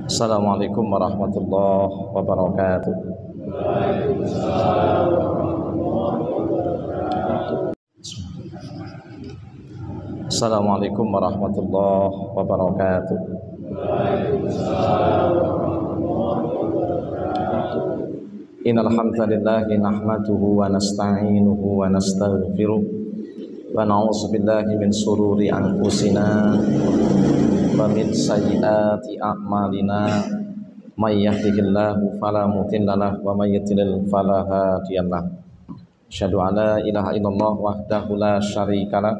Assalamualaikum warahmatullahi wabarakatuh. Assalamualaikum warahmatullahi wabarakatuh. Innal hamdalillahi nahmaduhu wa nasta'inuhu wa nastaghfiruh wa na'udzu billahi min shururi anfusina wa min sayyiati a'malina may yahdihillahu fala mudilla lahu wa may yudlil fala hadiya lahu. Asyhadu an la ilaha illallah wahdahu la syarikalah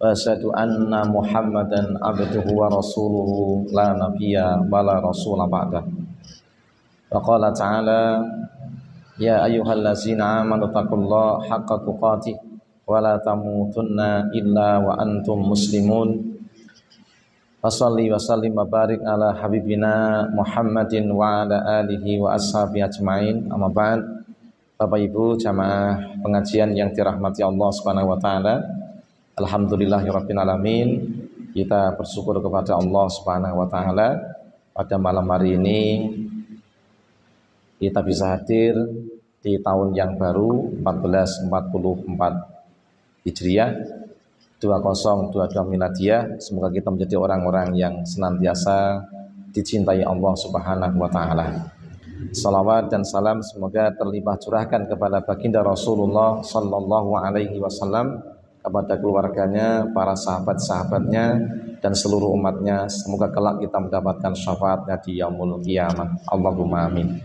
wa asyhadu anna Muhammadan abduhu wa rasuluhu la nabiyya wa la rasula ba'dah. Wa qala ta'ala ya ayyuhallazina amanu taqullaha haqqa tuqatih wa la tamutunna illa wa antum muslimun. Wassalli wa sallim wa barik ala habibina Muhammadin wa ala alihi wa ashabihi ajmain. Amma ba'd. Bapak Ibu jamaah pengajian yang dirahmati Allah Subhanahu wa taala. Alhamdulillahirabbil alamin. Kita bersyukur kepada Allah Subhanahu wa taala pada malam hari ini kita bisa hadir di tahun yang baru 1444 Hijriah 2022 Miladiyah. Semoga kita menjadi orang-orang yang senantiasa dicintai Allah Subhanahu wa taala. Salawat dan salam semoga terlimpah curahkan kepada baginda Rasulullah sallallahu alaihi wasallam, kepada keluarganya, para sahabat-sahabatnya dan seluruh umatnya. Semoga kelak kita mendapatkan syafaatnya di yaumul qiyamah. Allahumma amin.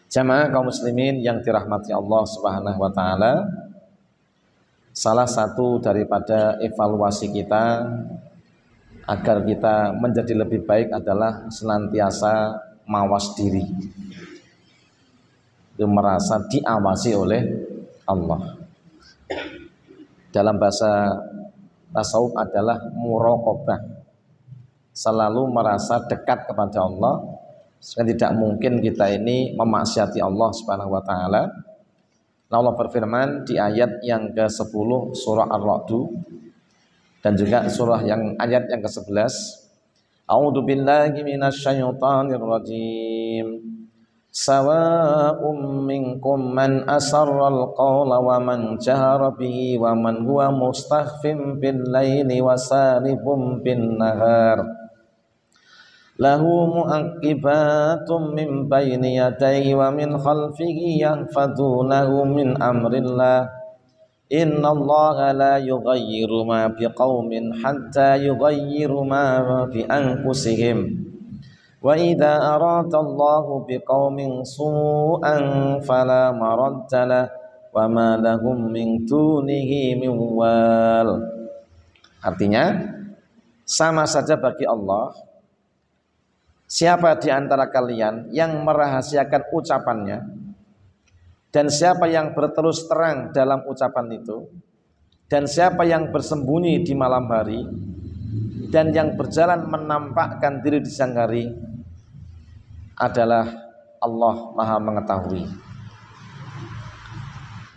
Jamaah kaum muslimin yang dirahmati Allah Subhanahu wa taala, salah satu daripada evaluasi kita agar kita menjadi lebih baik adalah senantiasa mawas diri, merasa diawasi oleh Allah. Dalam bahasa tasawuf adalah muraqabah, selalu merasa dekat kepada Allah. Sehingga tidak mungkin kita ini memaksiati Allah Subhanahu wa taala. Allah berfirman di ayat yang ke-10 surah Ar-Ra'd dan juga surah yang ayat yang ke-11, A'udzu billahi minasyaitonir rajim. Sawa'um minkum man asarral qawla wa man jahara bihi wa man huwa mustakhfin bil laili wa saribun bin nahar. Lahu mu'aqibatum min bayni yadayhi wa min khalfihi yahfazunahu min amrillah. Innallaha la yughayyiru ma biqaumin hatta yughayyiru ma bi anfusihim. Wa idza arada Allahu biqaumin su'an fala maradda lahu wa ma lahum min dunihi min wal. Artinya sama saja bagi Allah siapa di antara kalian yang merahasiakan ucapannya dan siapa yang berterus terang dalam ucapan itu, dan siapa yang bersembunyi di malam hari dan yang berjalan menampakkan diri di siang hari, adalah Allah Maha mengetahui.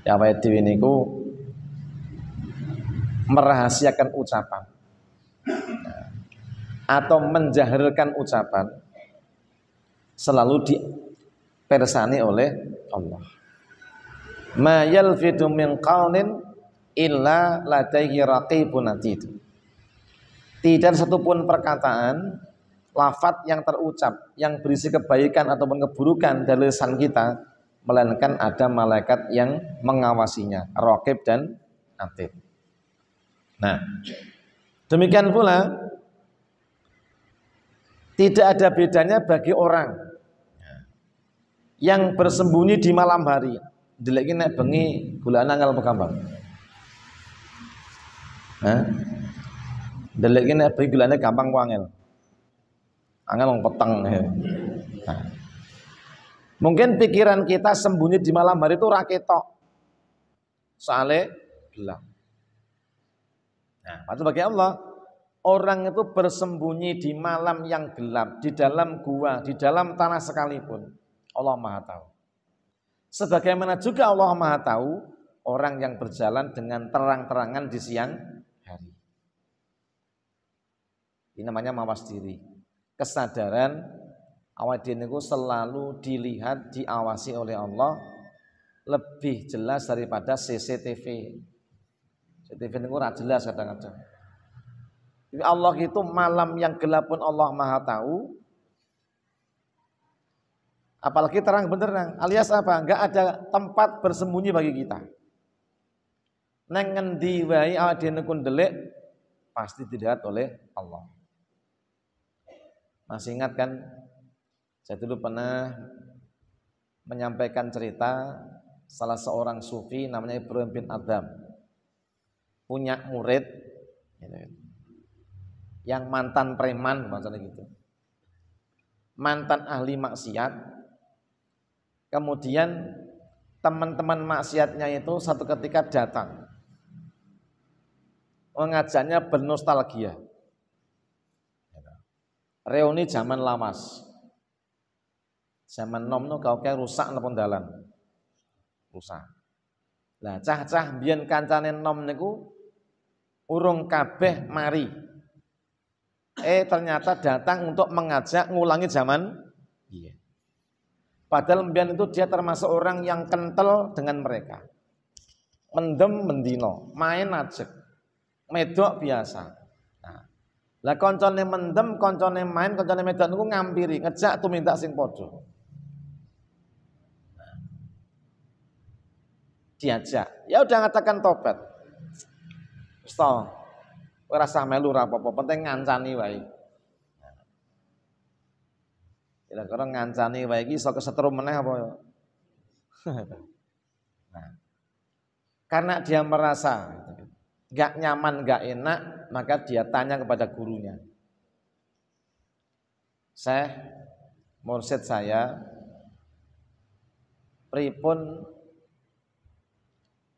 Ya awake dhewe niku merahasiakan ucapan atau menjahirkan ucapan selalu dipersani oleh Allah. Ma yalfidu min qaulin illa ladaihi raqibun atid. Tidak satupun perkataan, lafaz yang terucap yang berisi kebaikan ataupun keburukan dari lisan kita, melainkan ada malaikat yang mengawasinya, raqib dan atid. Nah, demikian pula tidak ada bedanya bagi orang yang bersembunyi di malam hari. Deleki nek bengi gulana angel pekambang. Deleki nek bengi gulane gampang ku angel. Angel wong peteng. Nah, mungkin pikiran kita sembunyi di malam hari itu ra ketok. Soale gelap. Nah, itu bagi Allah. Orang itu bersembunyi di malam yang gelap, di dalam gua, di dalam tanah sekalipun, Allah Maha tahu. Sebagaimana juga Allah Maha tahu orang yang berjalan dengan terang-terangan di siang hari. Ini namanya mawas diri. Kesadaran awak dhewe niku selalu dilihat, diawasi oleh Allah lebih jelas daripada CCTV. CCTV niku ora jelas kadang-kadang. Jadi Allah itu malam yang gelap pun Allah Maha tahu. Apalagi terang benderang, alias apa? Enggak ada tempat bersembunyi bagi kita. Neng ngendi wae awak dhewe niku ndelik pasti dilihat oleh Allah. Masih ingat kan? Saya dulu pernah menyampaikan cerita salah seorang sufi namanya Ibrahim bin Adham. Punya murid yang mantan preman maksudnya gitu. Mantan ahli maksiat. Kemudian teman-teman maksiatnya itu satu ketika datang. Mengajaknya bernostalgia. Reuni zaman lawas. Zaman nom no kau kayak rusak napa dalan. Rusak. Lah cah-cah biyen kancane nom niku urung kabeh mari. Ternyata datang untuk mengajak ngulangi zaman iya. Padahal mbiyen itu dia termasuk orang yang kental dengan mereka. Mendem mendino, main ajek. Medok biasa. Lah koncone mendem, koncone main, koncone medok niku ngampiri, ngejak tumindak sing padha. Diajak. Ya udah ngatakan tobat. Wis to. Ora usah melu ora apa-apa, penting ngancani wae. Kira-kira ngancani wae iki iso kesetrum meneh apa ya? Nah. Karena dia merasa enggak nyaman, enggak enak, maka dia tanya kepada gurunya. Syekh, mursyid saya, pripun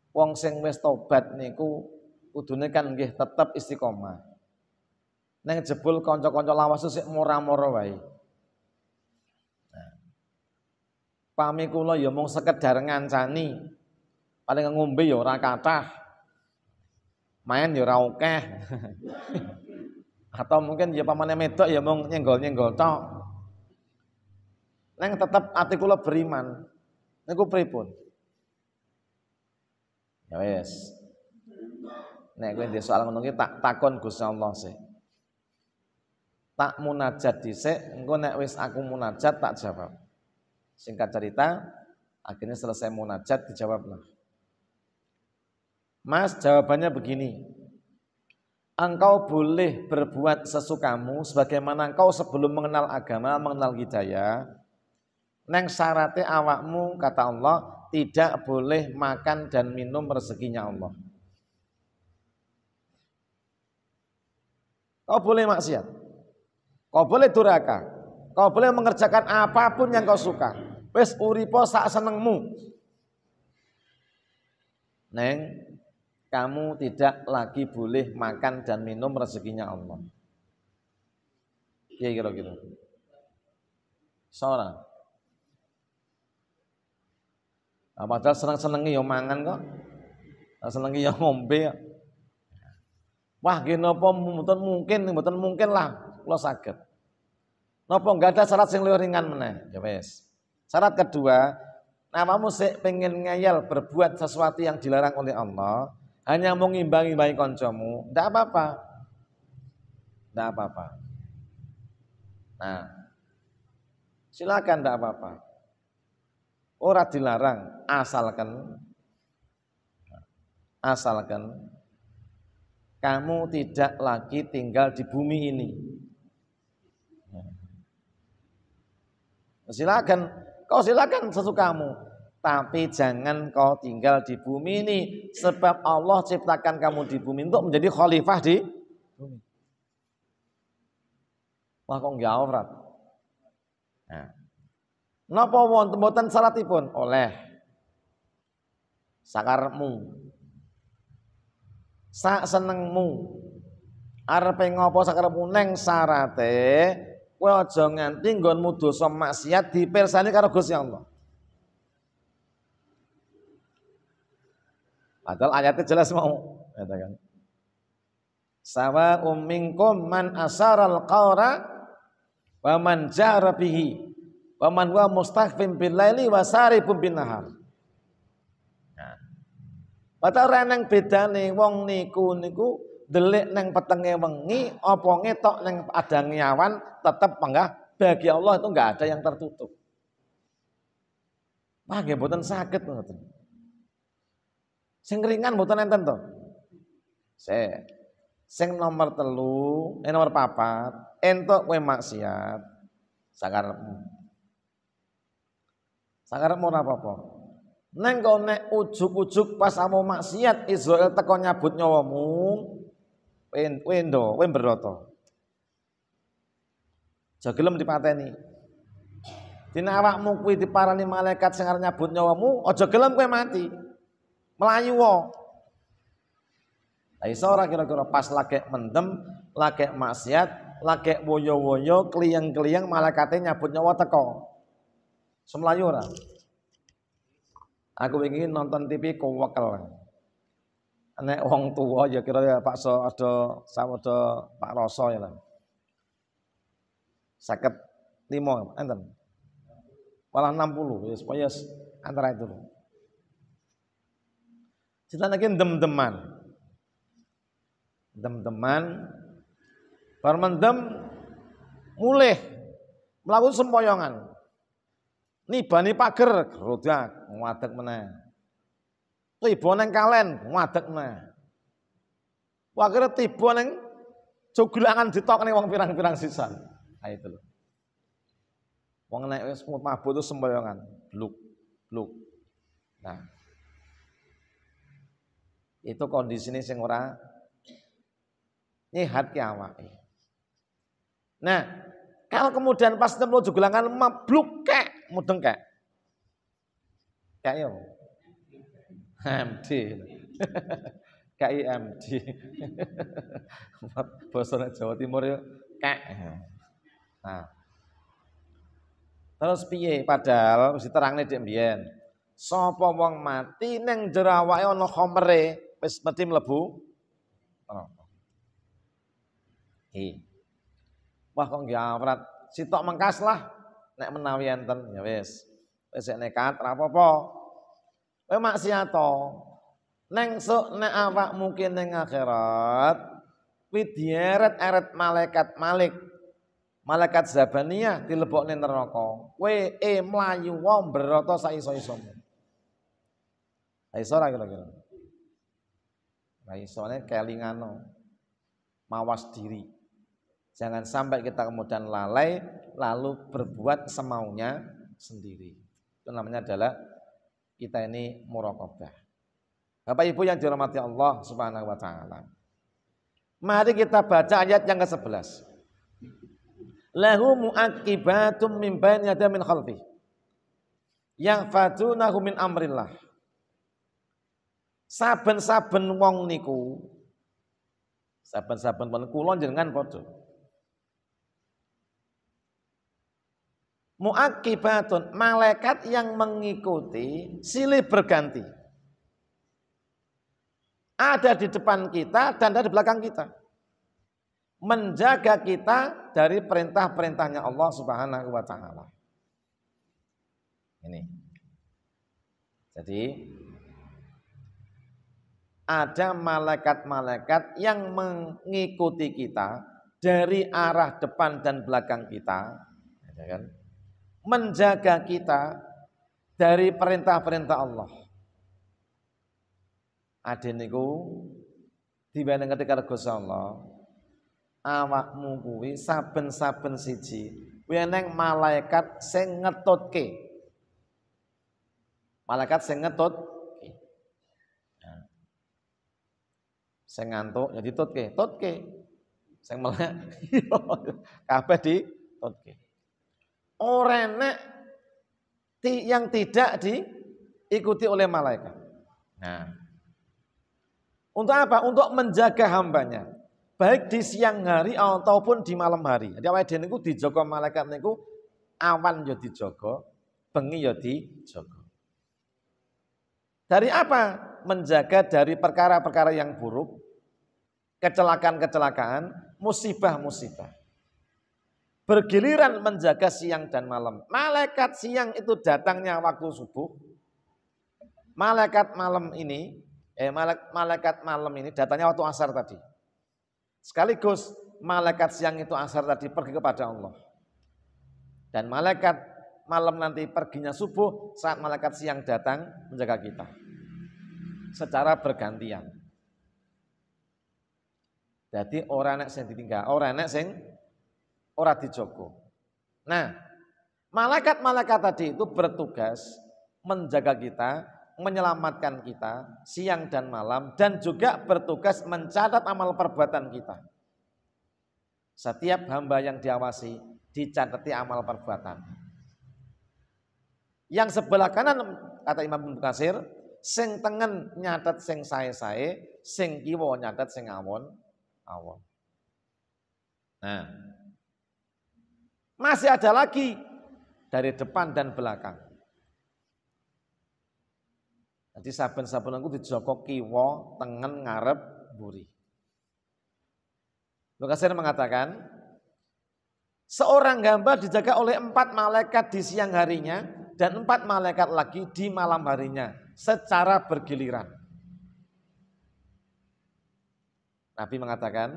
wong sing wis tobat niku kudune kan nggih tetep istiqomah. Neng jebul kanca-kanca lawas sik mora-mora wae. Nah. Pami kula ya mung sekedar ngancani. Paling ngombe ya ora kathah. Main ya ora akeh. Atau mungkin ya pamane medok ya mung nyenggol-nyenggol tok. Neng tetep ati kula beriman. Niku pripun? Ya wis. Nek kowe ndek soal ngono ki tak takon Gusti Allah sih. Tak munajat dhisik, engko nek wis aku munajat tak jawab. Singkat cerita, akhirnya selesai munajat dijawablah. Mas, jawabannya begini. Engkau boleh berbuat sesukamu sebagaimana engkau sebelum mengenal agama, mengenal hidayah. Neng syaratnya awakmu, kata Allah, tidak boleh makan dan minum rezekinya Allah. Kau boleh maksiat, kau boleh durhaka, kau boleh mengerjakan apapun yang kau suka. Wes uripo sak senengmu. Neng, kamu tidak lagi boleh makan dan minum rezekinya Allah. Iya kira-kira. Seorang. Nah, padahal seneng-senengi ya mangan kok. Senengi ya ngombe. Wah, nggih napa mboten mungkin lah kula saged. Napa enggak ada syarat sing luwih ringan meneh? Ya wis. Syarat kedua, awakmu sik pengen ngeyel berbuat sesuatu yang dilarang oleh Allah, hanya mau ngimbangi kancamu, ndak apa-apa. Ndak apa-apa. Nah, silakan ndak apa-apa. Ora dilarang, asalkan kamu tidak lagi tinggal di bumi ini. Silakan sesukamu, tapi jangan kau tinggal di bumi ini, sebab Allah ciptakan kamu di bumi untuk menjadi khalifah di bumi. Wah kok nggak aurat? Nah, napa wonten syaratipun? Oleh sakarepmu, sak senengmu, arepe ngopo sakarepmu neng syarate. Kowe aja nganti nggonmu dosa maksiat dipirsani karo Gusti Allah. Padahal ayatnya jelas mau, katakan. Sawa'um minkum man asaral qawra wa man jahara bihi wa man huwa mustakhfin bil laili wa saribun bin nahar. Nah, padha ora nang bedane wong niku delik nang petenge wengi apa ngetok nang adange awan tetep panggah bagi Allah itu enggak ada yang tertutup. Wah, nggih mboten saged ngoten. Sing ringan mboten enten to. Sing nomor 3, nomor 4, entuk kowe maksiat sakarepmu. Sakarepmu ora apa-apa. Neng kok nek ujug-ujug pas amo maksiat Israil teko nyabut nyawamu, kowe mberoto. Aja gelem dipateni. Dina awakmu kuwi diparani malaikat sing arep nyabut nyawamu, aja gelem kowe mati. Melayu wae. Lah iso ora kira-kira pas lagi mendem, lagi maksiat, lagi woyo-woyo, kliyeng-kliyeng malaikate nyabut nyawa teko. Semlayu ora? Aku ingin nonton TV kowekel. Nek wong tua ya kira Pak So ada sawodo Pak Roso ya lah. 55 enten. Malah 60 ya supaya antara itu. Kita lagi dem-deman. Dem-deman bar mendem mulih mlaku sempoyongan. Nibani pager gerodak ngadeg meneh. Tiba nang kalen ngadeg meneh. Wakire tiba nang jogelangan ditokne wong pirang-pirang sisan. Ha itu lho. Wong nek wis mabuk itu sempoyongan, bluk. Nah. Itu kondisine sing ora nyehat ki awake. Nah, kalau kemudian pas temu jogelangan mabluk kek mudeng kek. Kek yo. MD. KIMD. Basa Jawa Timur yo kek. Nah. Terus piye padahal mesti terangne dik mbiyen. Sapa wong mati ning jero awake ana khamere wis mesti mlebu neraka. Wah kok nggih awrat, sitok mengkas lah nek menawi enten ya wis. Wis nekat ora apa-apa. Kowe maksiat to. Neng sok nek awak mungkin ning akhirat kuwi dieret-eret malaikat malaikat Zabaniyah dilebokne neraka. Kowe mlayu wae mbrata sak iso-isomu. Ha iso ora kira-kira? Nah isone kelingano. Mawas diri. Jangan sampai kita kemudian lalai lalu berbuat semaunya sendiri. Itu namanya adalah kita ini muraqabah. Bapak Ibu yang dirahmati Allah Subhanahu wa taala. Mari kita baca ayat yang ke-11. Lahu muaqibatum min baini yadayhi min khalfi. Yahfazunahu min amrillah. Saben-saben wong niku saben-saben kula jenengan padha. Muaqibatun, malaikat yang mengikuti silih berganti. Ada di depan kita dan ada di belakang kita. Menjaga kita dari perintah-perintahnya Allah Subhanahu wa taala. Ini. Jadi ada malaikat-malaikat yang mengikuti kita dari arah depan dan belakang kita, ya kan? Menjaga kita dari perintah-perintah Allah. Ade niku diweneng ketika Gusti Allah, awakmu kuwi saben-saben siji weneng malaikat sing ngetutke. Malaikat sing ngetutke. Nah. Sing ngantuk ya tutke. Sing melek kabeh ditutke. Ora enek yang tidak diikuti oleh malaikat. Nah, untuk apa? Untuk menjaga hambanya, baik di siang hari ataupun di malam hari. Jadi awake dhewe niku dijaga malaikat niku awan ya dijaga, bengi ya dijaga. Dari apa? Menjaga dari perkara-perkara yang buruk. kecelakaan-kecelakaan, musibah-musibah. Bergiliran menjaga siang dan malam. Malaikat siang itu datangnya waktu subuh. Malaikat malam ini datangnya waktu asar tadi. Sekaligus malaikat siang itu asar tadi pergi kepada Allah. Dan malaikat malam nanti perginya subuh saat malaikat siang datang menjaga kita. Secara bergantian. Jadi orang nek sing ditinggal, orang nek sing ora dijogo. Nah, malaikat-malaikat tadi itu bertugas menjaga kita, menyelamatkan kita siang dan malam, dan juga bertugas mencatat amal perbuatan kita. Setiap hamba yang diawasi dicatati amal perbuatan. Yang sebelah kanan kata Imam Ibnu Katsir, sing tengen nyatet sing sae-sae, sing kiwa nyatet sing awon-awon. Nah, masih ada lagi dari depan dan belakang. Jadi saben-saben aku dijoko kiwa, tengen, ngarep, mburi. Ibnu Katsir mengatakan, seorang hamba dijaga oleh 4 malaikat di siang harinya dan 4 malaikat lagi di malam harinya secara bergiliran. Nabi mengatakan,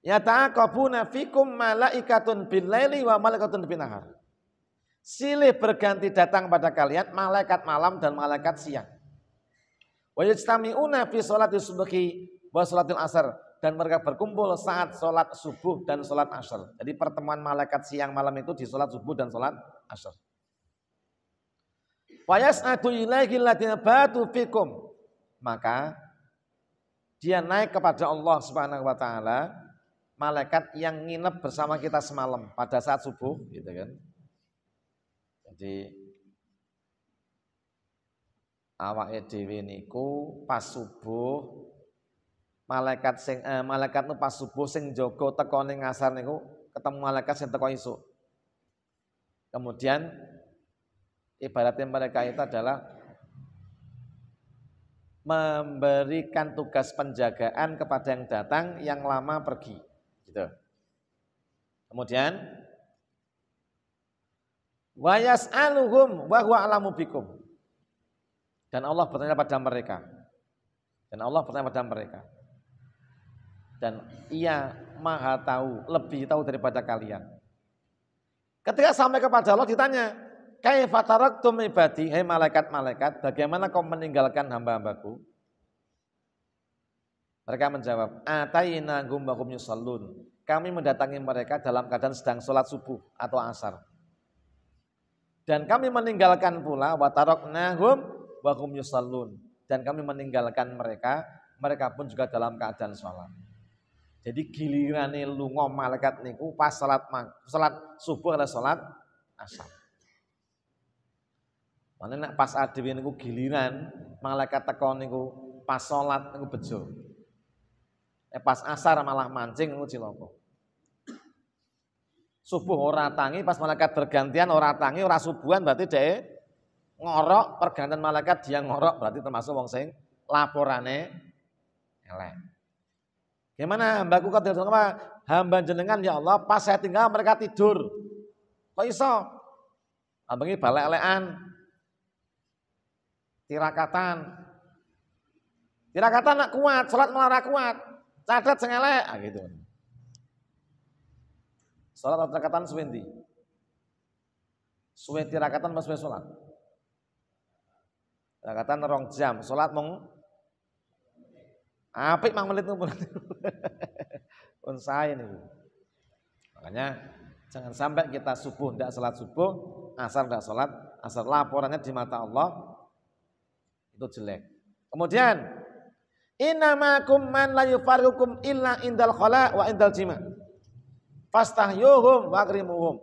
yata'aqabuna fikum malaikatun bil laili wa malaikatun bin nahar. Silih berganti datang pada kalian malaikat malam dan malaikat siang. Wa yajtami'una fi sholati subhi wa sholatil asar, dan mereka berkumpul saat sholat subuh dan sholat asar. Jadi pertemuan malaikat siang malam itu di sholat subuh dan sholat asar. Fa yas'adu ilaihi alladziina batu fikum. Maka dia naik kepada Allah Subhanahu wa taala, malaikat yang nginep bersama kita semalam pada saat subuh, gitu kan. Jadi awake dhewe niku pas subuh malaikat nu pas subuh sing jaga teko ning ngasar niku ketemu malaikat sing teko isuk. Kemudian ibaratnya mereka itu adalah memberikan tugas penjagaan kepada yang datang, yang lama pergi, gitu. Kemudian wa yas'aluhum wa huwa a'lamu bikum. Dan Allah bertanya pada mereka. Dan Ia Maha tahu, lebih tahu daripada kalian. Ketika sampai kepada Allah ditanya, kaifa taraktum ibadi, hai malaikat-malaikat, bagaimana kau meninggalkan hamba-hambaku? Mereka menjawab, ataina hum wa hum yusallun. Kami mendatangi mereka dalam keadaan sedang sholat subuh atau asar. Dan kami meninggalkan pula wa taraknahum wa hum yusallun. Dan kami meninggalkan mereka, mereka pun juga dalam keadaan sholat. Jadi gilirane lunga malaikat niku pas sholat subuh atau sholat asar. Mana nak pas adewe niku giliran malaikat teko niku pas salat niku bejo. Pas asar malah mancing niku cilaka. Subuh ora tangi, pas malaikat bergantian ora tangi, ora subuhan berarti dhek ngorok, pergantian malaikat dia ngorok berarti termasuk wong sing laporane elek. Gimana hambaku kata apa? Hamba jenengan ya Allah, pas saya tinggal mereka tidur. Kok iso? Abangi balek-elekan. Tirakatan nak kuat, sholat malah kuat, cadat sing elek, gitu. Sholat tirakatan suwendi. Suwe tirakatan mas suwe sholat. Tirakatan 2 jam, sholat mung apik 5 menit pun. Pun saya nih. Makanya jangan sampai kita subuh tidak sholat subuh, asar tidak sholat asar, laporannya di mata Allah itu jelek. Kemudian innamakum man la yufarriqukum illa indal khala wa indal jima. Fastahyuhum wa akrimuhum.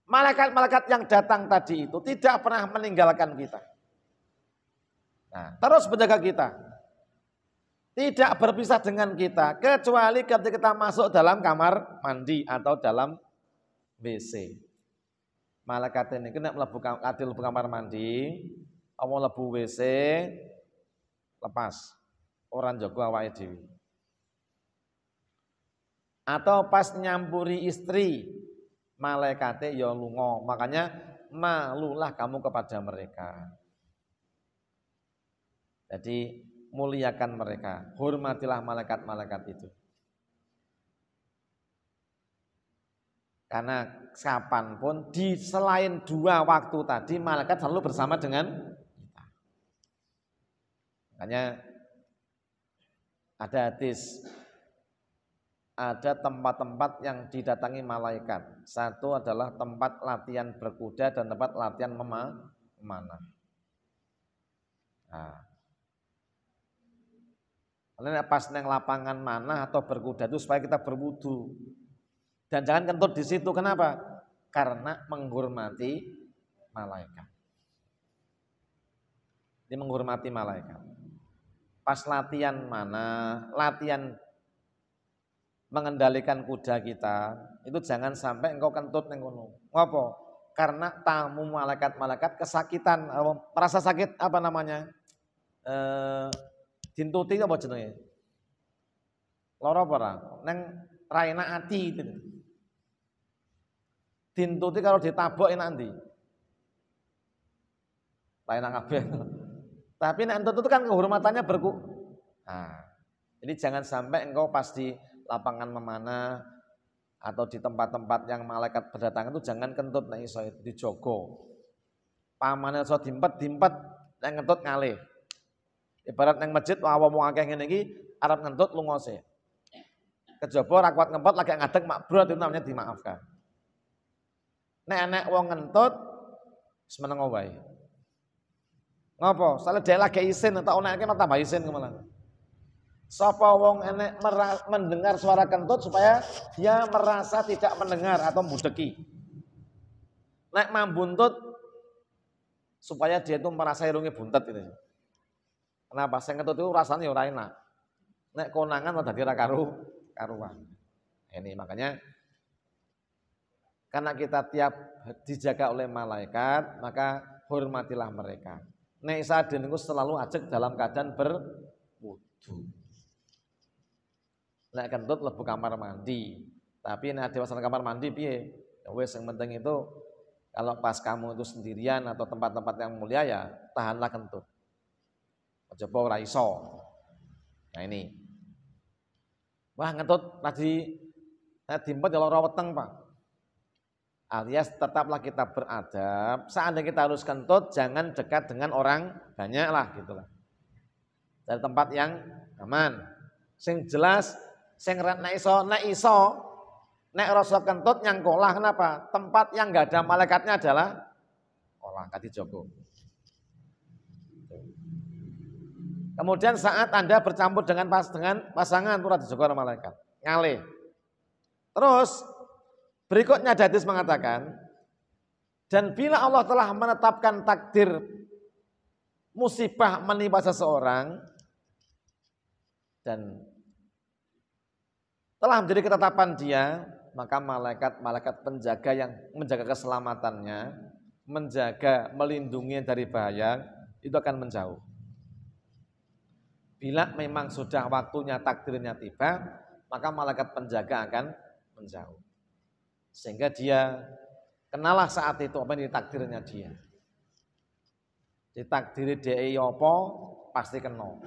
Malaikat-malaikat yang datang tadi itu tidak pernah meninggalkan kita. Nah, terus menjaga kita. Tidak berpisah dengan kita kecuali ketika kita masuk dalam kamar mandi atau dalam WC. Malaikat ini kena mlebu kamar mandi, mau lebu WC, lepas. Orang jago awake dhewe. Atau pas nyampuri istri, malaikate ya lunga. Makanya malulah kamu kepada mereka. Jadi muliakan mereka, hormatilah malaikat-malaikat itu. Karena kapanpun di selain 2 waktu tadi malaikat selalu bersama dengan kita. Makanya ada hadis, ada tempat-tempat yang didatangi malaikat. Satu adalah tempat latihan berkuda dan tempat latihan memanah. Nah, pas neng lapangan manah atau berkuda itu supaya kita berwudu. Dan jangan kentut di situ. Kenapa? Karena menghormati malaikat. Ini menghormati malaikat. Pas latihan manah, latihan mengendalikan kuda kita, itu jangan sampai engkau kentut neng kono. Ngapa? Karena tamu malaikat-malaikat kesakitan, merasa sakit apa namanya? Dintuti apa jenenge? Lara apa ora? Neng raina ati itu. Dintuti kalau ditabok enak ndi? Raina kabeh. Tapi nek entut itu kan kehormatannya Nah, jadi jangan sampai engkau pas di lapangan memanah atau di tempat-tempat yang malaikat berdatangan itu jangan kentut nek iso dijogo. Pamane iso dimpet nek ngentut ngalih. Ibarat nang masjid wong akeh ngene iki arep ngentut lunga sih. Kejaba ra kuat ngempet lagi ngadeg makbrut itu namanya dimaafkan. Nek enek wong ngentut wis meneng wae. Ngopo? Soale dhek lagi isin tak oneke tambah isin kemalan. Sapa wong enek mendengar suara kentut supaya dia merasa tidak mendengar atau mudeki. Nek mambuntut supaya dia itu merasa irunge buntet gitu. Kenapa? Sing kentut itu rasanya ora enak. Nek konangan malah dadi ra karuan. Ini makanya karena kita tiap dijaga oleh malaikat, maka hormatilah mereka. Nek sadene niku selalu ajeg dalam keadaan berwudu. Nek kentut lebu kamar mandi. Tapi nek dewasa kamar mandi piye? Ya wis yang penting itu kalau pas kamu itu sendirian atau tempat-tempat yang mulia ya tahanlah kentut. Coba ora iso. Nah ini. Wah ngentut tadi dimpet ya lara weteng, Pak. Alias tetaplah kita beradab. Seandainya kita harus kentut, jangan dekat dengan orang banyak lah gitulah. Dari tempat yang aman. Sing jelas, sing nek iso, nek rasa kentut nyangkolah. Kenapa? Tempat yang enggak ada malaikatnya adalah olah kadi jogo. Kemudian saat Anda bercampur dengan pasangan itu rada jogo malaikat. Ngalih. Terus berikutnya hadis mengatakan, dan bila Allah telah menetapkan takdir musibah menimpa seseorang dan telah menjadi ketetapan dia, maka malaikat penjaga yang menjaga keselamatannya, menjaga melindungi dari bahaya, itu akan menjauh. Bila memang sudah waktunya takdirnya tiba, maka malaikat penjaga akan menjauh. Sehingga dia kenalah saat itu apa yang ditakdirnya dia. Ditakdiri dia apa pasti kena.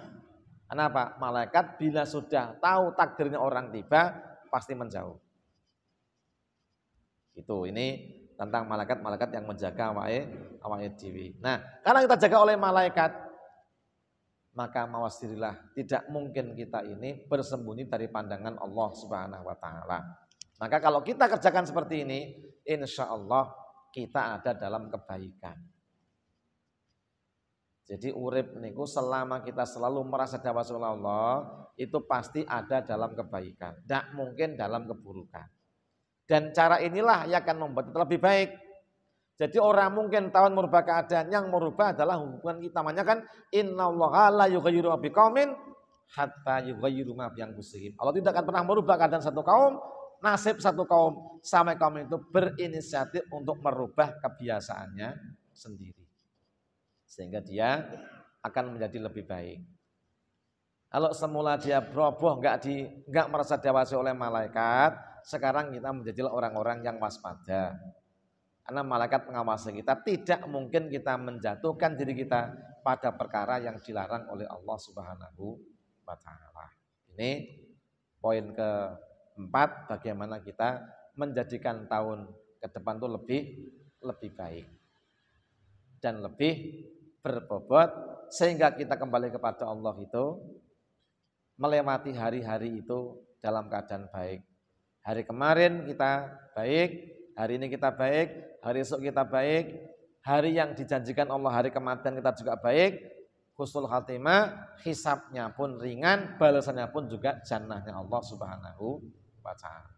Kenapa? Malaikat bila sudah tahu takdirnya orang tiba pasti menjauh. Itu ini tentang malaikat-malaikat yang menjaga awake dhewe. Nah, karena kita jaga oleh malaikat, maka mawas dirilah, tidak mungkin kita ini bersembunyi dari pandangan Allah Subhanahu wa taala. Maka kalau kita kerjakan seperti ini, insya Allah kita ada dalam kebaikan. Jadi urip niku selama kita selalu merasa dawuh Allah, itu pasti ada dalam kebaikan, tidak mungkin dalam keburukan. Dan cara inilah yang akan membuat kita lebih baik. Jadi orang mungkin tahun merubah keadaan, yang merubah adalah hubungan kita. Makanya kan innallaha la yughayyiru ma biqaumin hatta yughayyiru ma bi anfusihim. Allah tidak akan pernah merubah keadaan satu kaum, nasib satu kaum sampai kaum itu berinisiatif untuk merubah kebiasaannya sendiri. Sehingga dia akan menjadi lebih baik. Kalau semula dia beroboh, enggak merasa diawasi oleh malaikat, sekarang kita menjadi orang-orang yang waspada. Karena malaikat mengawasi kita, tidak mungkin kita menjatuhkan diri kita pada perkara yang dilarang oleh Allah Subhanahu wa taala. Ini poin keempat, bagaimana kita menjadikan tahun ke depan itu lebih baik dan lebih berbobot, sehingga kita kembali kepada Allah itu melewati hari-hari itu dalam keadaan baik. Hari kemarin kita baik, hari ini kita baik, hari esok kita baik, hari yang dijanjikan Allah hari kematian kita juga baik, husnul khatimah, hisabnya pun ringan, balasannya pun juga jannahnya Allah Subhanahu wa taala.